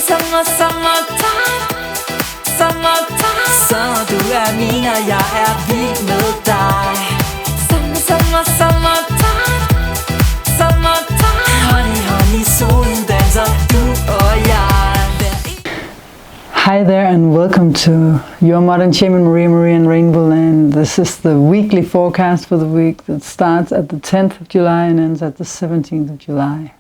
Summertime, så du min, og jeg vild med dig. Summertime, honey, solen danser, du og jeg. Hi there and welcome to your modern shaman Marie and RainbowLand. This is the weekly forecast for the week that starts at the 10th of July and ends at the 17th of July.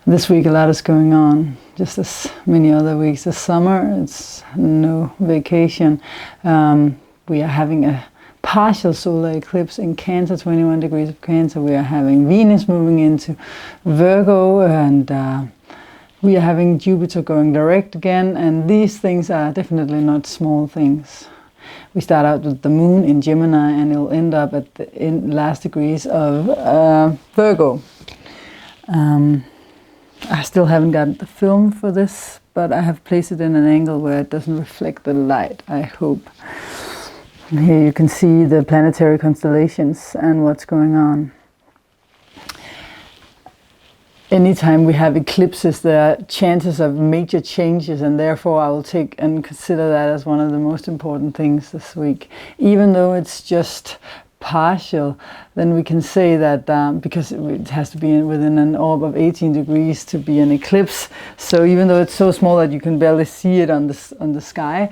This week a lot is going on, just as many other weeks. This summer it's no vacation. We are having a partial solar eclipse in Cancer, 21 degrees of Cancer. We are having Venus moving into Virgo, and we are having Jupiter going direct again, and these things are definitely not small things. We start out with the moon in Gemini, and it'll end up at the last degrees of Virgo. I still haven't gotten the film for this, but I have placed it in an angle where it doesn't reflect the light, I hope. And here you can see the planetary constellations and what's going on. Anytime we have eclipses, there are chances of major changes, and therefore I will take and consider that as one of the most important things this week. Even though it's just partial, then we can say that because it has to be within an orb of 18 degrees to be an eclipse, so even though it's so small that you can barely see it on the sky,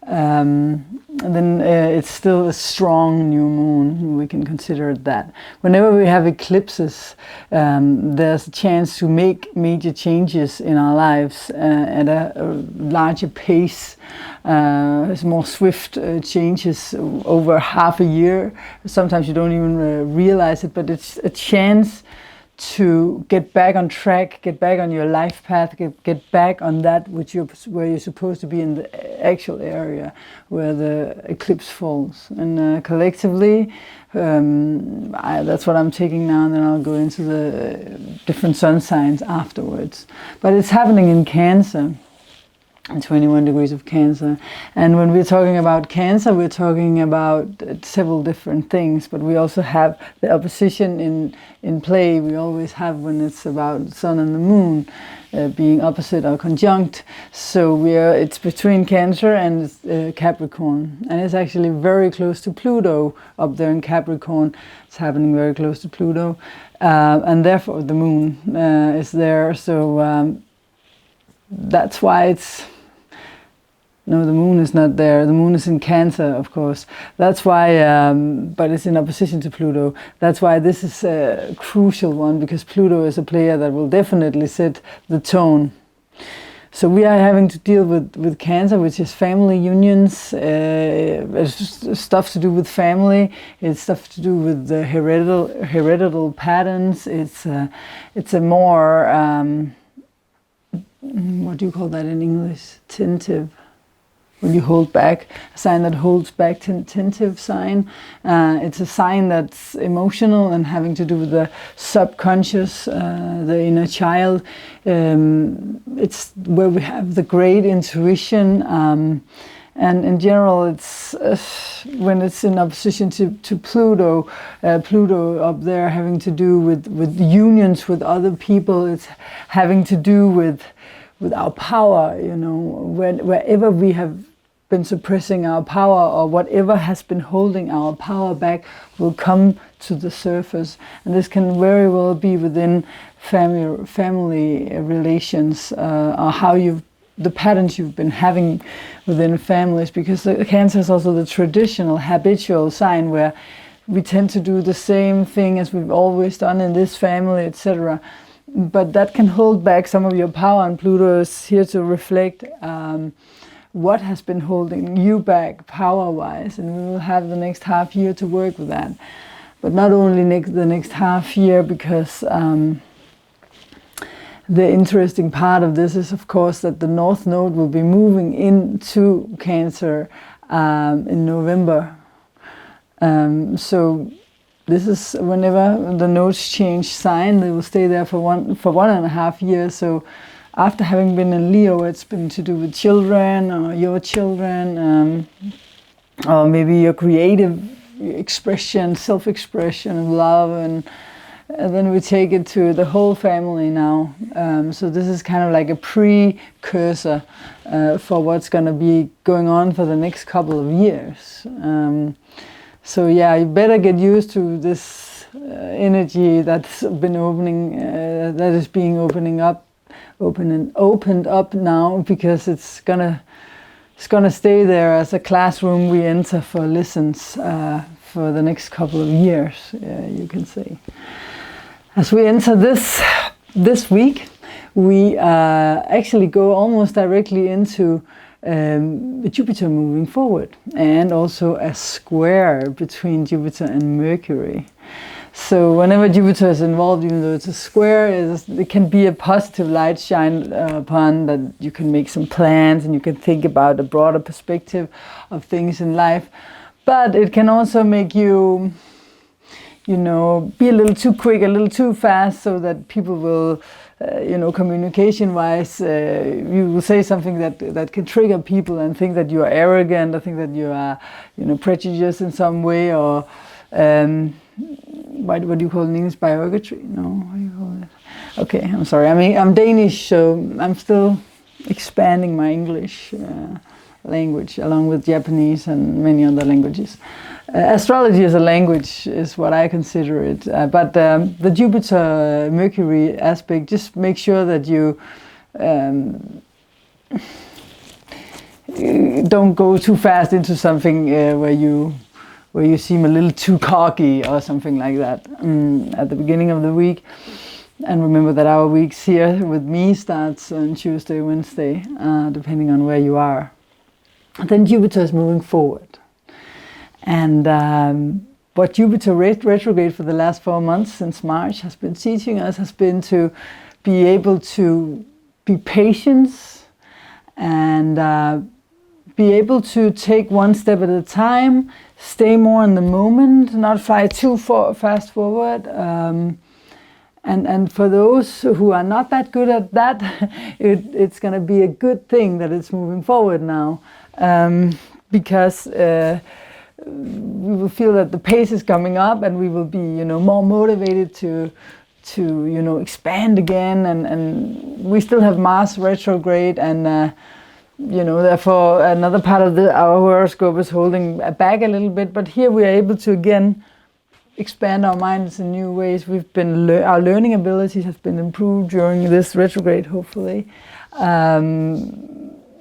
then it's still a strong new moon. We can consider it that. Whenever we have eclipses, there's a chance to make major changes in our lives at a larger pace. It's more swift changes over half a year. Sometimes you don't even realize it, but it's a chance to get back on track, get back on your life path, get back on that where you're supposed to be in the actual area where the eclipse falls. And collectively, that's what I'm taking now, and then I'll go into the different sun signs afterwards. But it's happening in Cancer, and 21 degrees of Cancer. And when we're talking about Cancer, we're talking about several different things, but we also have the opposition in play. We always have when it's about Sun and the Moon being opposite or conjunct. So it's between Cancer and Capricorn, and it's actually very close to Pluto up there in Capricorn. It's happening very close to Pluto, and therefore the Moon is there. So that's why it's... No, the moon is not there. The moon is in Cancer, of course. That's why, but it's in opposition to Pluto. That's why this is a crucial one, because Pluto is a player that will definitely set the tone. So we are having to deal with Cancer, which is family unions. It's stuff to do with family. It's stuff to do with the hereditary patterns. It's a more, what do you call that in English? Tentative. When you hold back, a sign that holds back, tentative sign. It's a sign that's emotional and having to do with the subconscious, the inner child. It's where we have the great intuition. And in general, it's when it's in opposition to Pluto, Pluto up there having to do with unions with other people. It's having to do with our power, you know, wherever we have been suppressing our power, or whatever has been holding our power back will come to the surface. And this can very well be within family relations, or the patterns you've been having within families, because the Cancer is also the traditional habitual sign where we tend to do the same thing as we've always done in this family, etc. But that can hold back some of your power, and Pluto is here to reflect what has been holding you back power-wise, and we will have the next half year to work with that. But not only the next half year, because the interesting part of this is, of course, that the North Node will be moving into Cancer in November. So this is whenever the nodes change sign, they will stay there for 1.5 years. So after having been in Leo, it's been to do with children, or your children, or maybe your creative expression, self-expression of love, and And then we take it to the whole family now. So this is kind of like a precursor for what's going to be going on for the next couple of years. So yeah, you better get used to this energy that's been opened up now, because it's gonna stay there as a classroom we enter for lessons for the next couple of years, you can say. As we enter this week, we actually go almost directly into Jupiter moving forward, and also a square between Jupiter and Mercury. So whenever Jupiter is involved, even though it's a square, it can be a positive light shine upon that you can make some plans and you can think about a broader perspective of things in life. But it can also make you, be a little too quick, a little too fast, so that people will, communication-wise, you will say something that can trigger people and think that you are arrogant, or think that you are, prejudiced in some way, or what do you call it in English? Biography? No, what do you call it? Okay, I'm sorry. I mean, I'm Danish, so I'm still expanding my English language, along with Japanese and many other languages. Astrology as a language is what I consider it. But the Jupiter-Mercury aspect, just make sure that you don't go too fast into something where you seem a little too cocky or something like that at the beginning of the week. And remember that our weeks here with me starts on Tuesday, Wednesday, depending on where you are. And then Jupiter is moving forward. And what Jupiter retrograde for the last 4 months since March has been teaching us has been to be able to be patient and be able to take one step at a time, stay more in the moment, not fly too fast forward. And for those who are not that good at that, it's going to be a good thing that it's moving forward now, because we will feel that the pace is coming up, and we will be, more motivated to expand again. And we still have Mars retrograde, and therefore another part of our horoscope is holding back a little bit. But here we are able to again expand our minds in new ways. Our learning abilities have been improved during this retrograde, hopefully.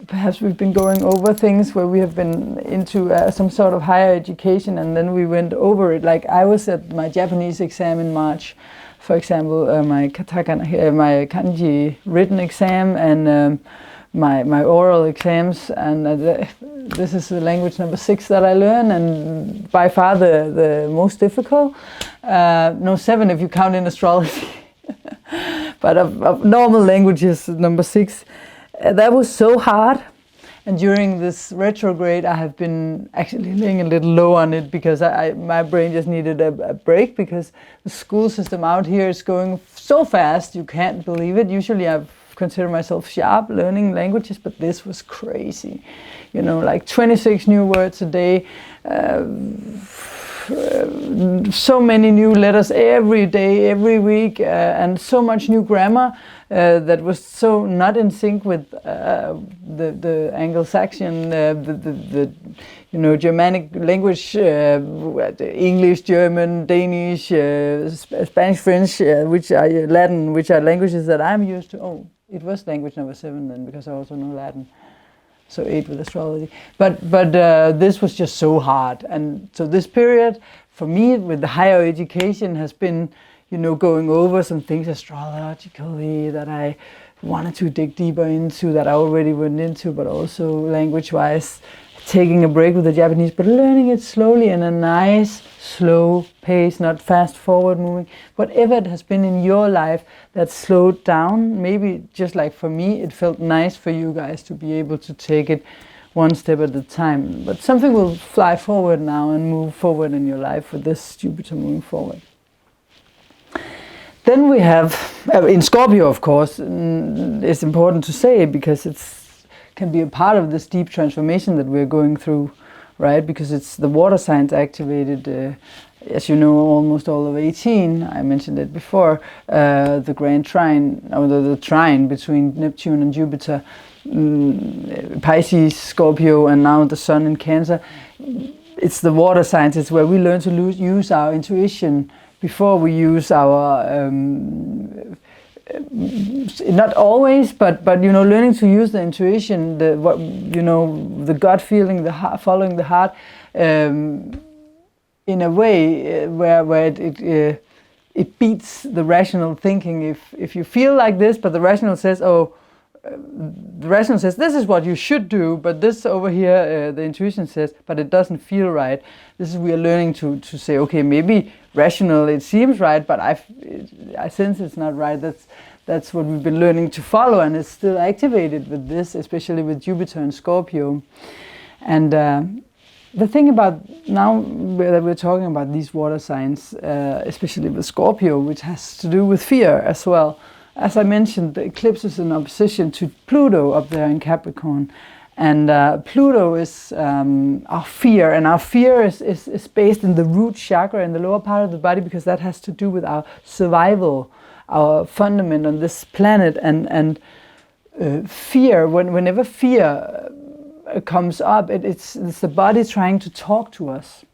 Perhaps we've been going over things where we have been into some sort of higher education, and then we went over it. Like I was at my Japanese exam in March, for example, my kanji written exam, and my oral exams, and this is the language number 6 that I learn, and by far the most difficult. 7 if you count in astrology. But of normal languages, number 6. That was so hard. And during this retrograde, I have been actually laying a little low on it, because my brain just needed a break, because the school system out here is going so fast, you can't believe it. Usually I've considered myself sharp learning languages, but this was crazy. Like 26 new words a day, so many new letters every day, every week, and so much new grammar that was so not in sync with the Anglo-Saxon, the Germanic language, English, German, Danish, Spanish, French, which are Latin, which are languages that I'm used to. Oh, it was language number 7 then, because I also know Latin. So 8 with astrology. But this was just so hard. And so this period, for me, with the higher education, has been, going over some things astrologically that I wanted to dig deeper into, that I already went into, but also language-wise, taking a break with the Japanese, but learning it slowly in a nice, slow pace, not fast forward moving. Whatever it has been in your life that slowed down, maybe just like for me, it felt nice for you guys to be able to take it one step at a time. But something will fly forward now and move forward in your life with this Jupiter moving forward. Then we have, in Scorpio, of course, it's important to say, because it can be a part of this deep transformation that we're going through right? Because it's the water signs activated, as you know, almost all of 18. I mentioned it before, the grand trine, or the trine between Neptune and Jupiter, Pisces, Scorpio, and now the Sun in Cancer. It's the water signs. It's where we learn to use our intuition before we use our not always, but learning to use the intuition, the gut feeling, the heart, following the heart, in a way where it beats the rational thinking. If you feel like this, but the rational says, this is what you should do, but this over here, the intuition says, but it doesn't feel right. This is, we are learning to say, okay, maybe rational, it seems right, but I sense it's not right. That's what we've been learning to follow, and it's still activated with this, especially with Jupiter and Scorpio. And the thing about now that we're talking about these water signs, especially with Scorpio, which has to do with fear as well. As I mentioned, the eclipse is in opposition to Pluto up there in Capricorn. And Pluto is our fear, and our fear is based in the root chakra in the lower part of the body, because that has to do with our survival, our fundament on this planet. And fear, whenever fear comes up, it's the body trying to talk to us.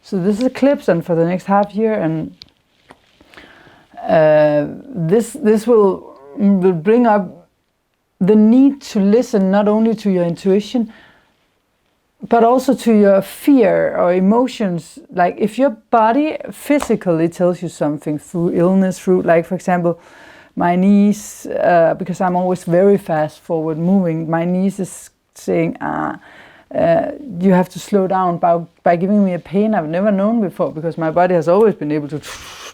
So this eclipse, and for the next half year, and this will bring up the need to listen not only to your intuition, but also to your fear or emotions. Like if your body physically tells you something through illness, through, like for example, my niece, because I'm always very fast forward moving, my niece is saying, you have to slow down by giving me a pain I've never known before, because my body has always been able to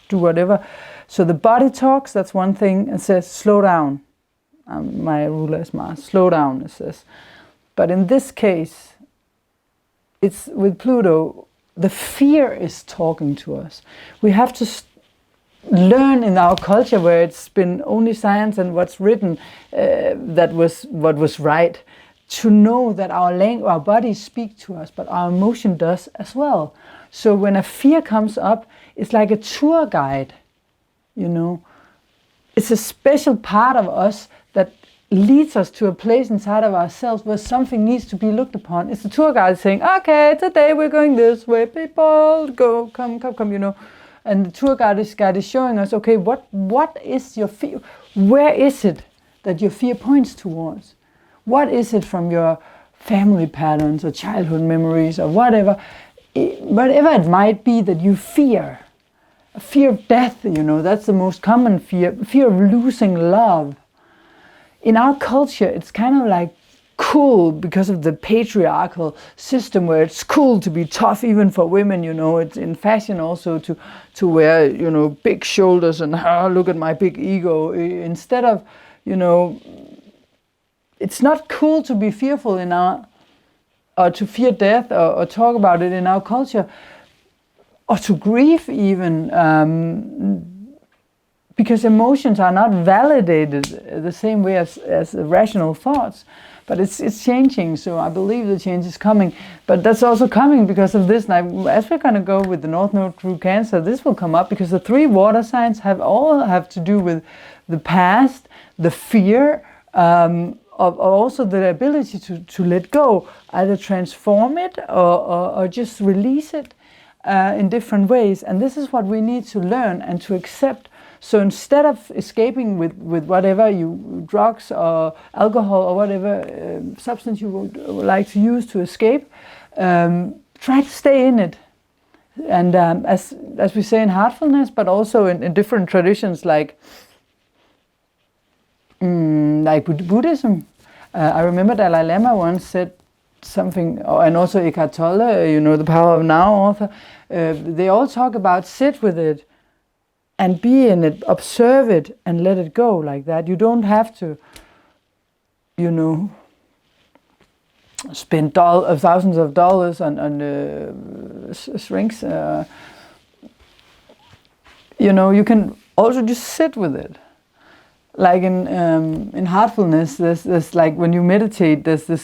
do whatever. So the body talks, that's one thing, and says, slow down. My ruler is Mars, slow down, it says. But in this case, it's with Pluto, the fear is talking to us. We have to learn in our culture, where it's been only science and what's written, that was what was right, to know that our bodies speak to us, but our emotion does as well. So when a fear comes up, it's like a tour guide, It's a special part of us that leads us to a place inside of ourselves where something needs to be looked upon. It's the tour guide saying, okay, today we're going this way, people, go, come, And the tour guide is showing us, okay, what is your fear? Where is it that your fear points towards? What is it from your family patterns or childhood memories or whatever it might be that you fear? A fear of death, that's the most common fear of losing love. In our culture, it's kind of like cool because of the patriarchal system, where it's cool to be tough even for women, It's in fashion also to wear, big shoulders and look at my big ego. Instead of, it's not cool to be fearful or to fear death or talk about it in our culture, or to grieve even, because emotions are not validated the same way as rational thoughts. But it's changing, so I believe the change is coming. But that's also coming because of this. Now, as we're going to go with the North Node through Cancer, this will come up because the three water signs have to do with the past, the fear, of also the ability to let go, either transform it or just release it in different ways. And this is what we need to learn and to accept. So instead of escaping with whatever drugs or alcohol or whatever substance you would like to use to escape, try to stay in it. And as we say in heartfulness, but also in different traditions like Buddhism. I remember Dalai Lama once said something, and also Eckhart Tolle, the Power of Now author, they all talk about sit with it and be in it, observe it and let it go like that. You don't have to, spend thousands of dollars on shrinks. You can also just sit with it. like in heartfulness, there's like when you meditate, there's this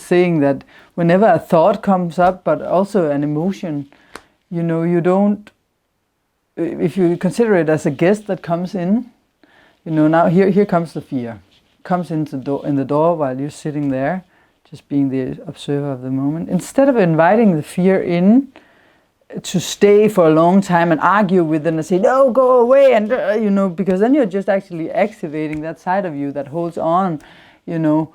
saying that whenever a thought comes up, but also an emotion, you know, you don't, if you consider it as a guest that comes in, you know, now here comes the fear, comes in the door while you're sitting there, just being the observer of the moment. Instead of inviting the fear in to stay for a long time and argue with them and say, no, go away, and you know, because then you're just actually activating that side of you that holds on, you know.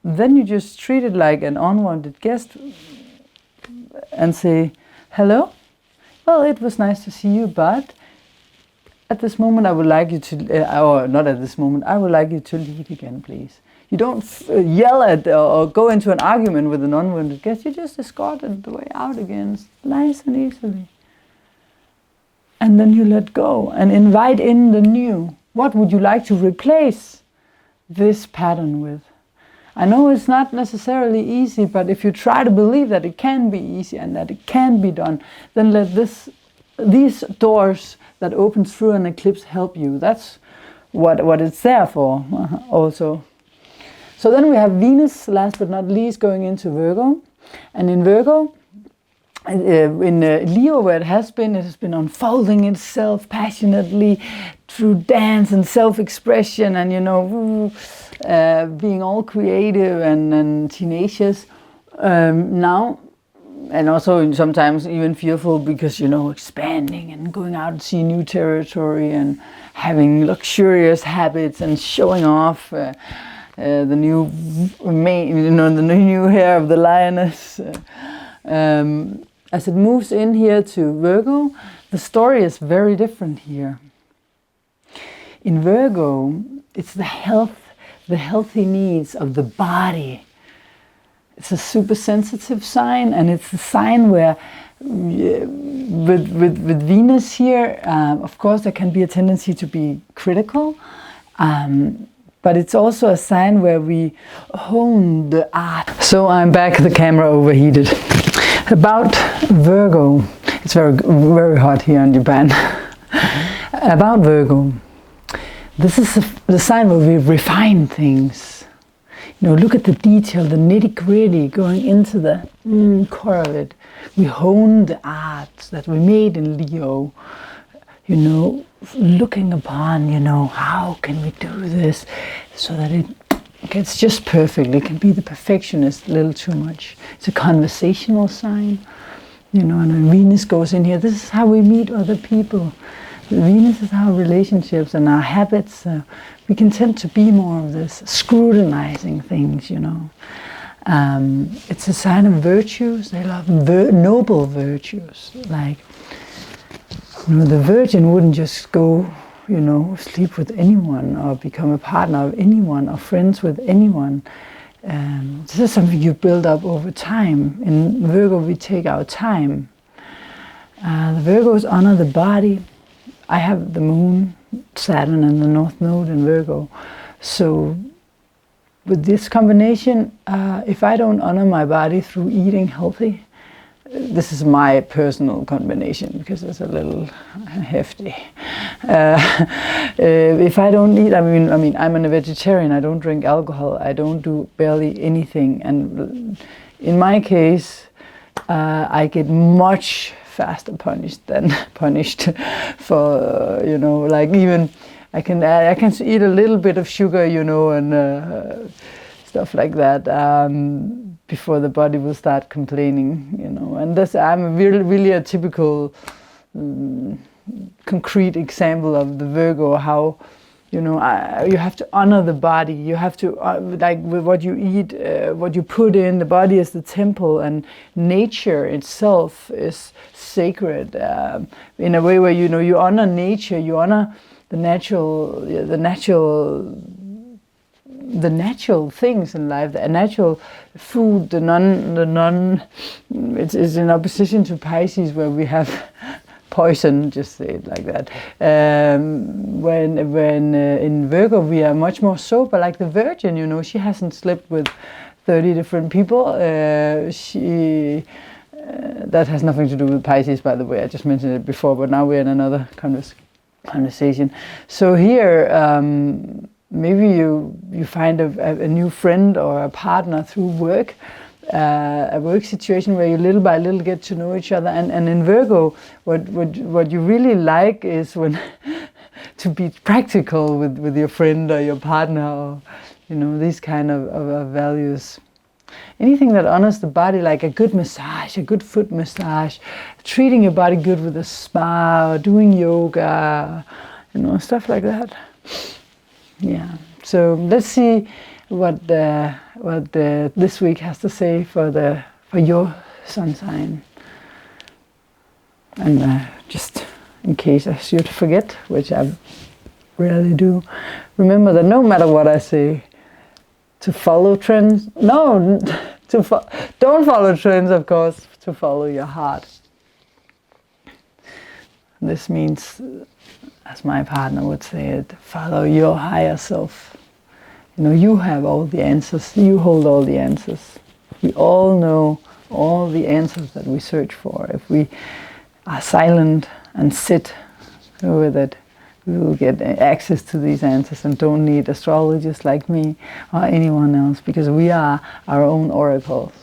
Then you just treat it like an unwanted guest and say, hello, well, it was nice to see you, but at this moment I would like you to, or not at this moment, I would like you to leave again, please. You don't yell at or go into an argument with an unwanted guest. You just escort it the way out again, nice and easily. And then you let go and invite in the new. What would you like to replace this pattern with? I know it's not necessarily easy, but if you try to believe that it can be easy and that it can be done, then let these doors that open through an eclipse help you. That's what it's there for also. So then we have Venus, last but not least, going into Virgo. And in Virgo, in Leo, where it has been unfolding itself passionately through dance and self-expression and, you know, being all creative and tenacious. Now, and also sometimes even fearful because, you know, expanding and going out and see new territory and having luxurious habits and showing off the new mane, you know, the new hair of the lioness. As it moves in here to Virgo, the story is very different here. In Virgo, it's the healthy needs of the body. It's a super sensitive sign, and it's a sign where with Venus here, of course there can be a tendency to be critical, but it's also a sign where we hone the art. So I'm back, the camera overheated. About Virgo, it's very hot here in Japan. About Virgo, this is the sign where we refine things. You know, look at the detail, the nitty-gritty going into the core of it. We hone the art that we made in Leo. You know, looking upon, you know, how can we do this so that it gets just perfect. It can be the perfectionist a little too much. It's a conversational sign, you know, and when Venus goes in here, this is how we meet other people. Venus is our relationships and our habits. We can tend to be more of this scrutinizing things, you know. It's a sign of virtues. They love noble virtues. Like, you know, the virgin wouldn't just go, you know, sleep with anyone or become a partner of anyone or friends with anyone. This is something you build up over time. In Virgo, we take our time. The Virgos honor the body. I have the moon, Saturn, and the North Node in Virgo. So with this combination, if I don't honor my body through eating healthy, this is my personal combination because it's a little hefty. If I don't eat, I mean, I'm a vegetarian. I don't drink alcohol. I don't do barely anything. And in my case, I get much faster punished than punished for, you know, like even I can eat a little bit of sugar, you know, and stuff like that before the body will start complaining, you know. And this, I'm really a typical concrete example of the Virgo, how, you know, you have to honor the body. You have to, like with what you eat, what you put in, the body is the temple, and nature itself is sacred in a way where, you know, you honor nature, you honor the natural things in life, the natural food, it's in opposition to Pisces, where we have poison, just say it like that. When in Virgo we are much more sober, like the Virgin, you know, she hasn't slept with 30 different people. That has nothing to do with Pisces, by the way. I just mentioned it before, but now we're in another conversation. So here, maybe you find a new friend or a partner through work, a work situation where you little by little get to know each other. And in Virgo, what you really like is when to be practical with your friend or your partner, or these kind of values. Anything that honors the body, like a good massage, a good foot massage, treating your body good with a spa, or doing yoga, stuff like that. Yeah. So let's see what this week has to say for your sun sign. And just in case I should forget, which I rarely do, remember that no matter what I say, to follow trends, don't follow trends, of course, to follow your heart. This means, as my partner would say it, follow your higher self. You have all the answers, you hold all the answers. We all know all the answers that we search for. If we are silent and sit with it, we will get access to these answers and don't need astrologers like me or anyone else, because we are our own oracles.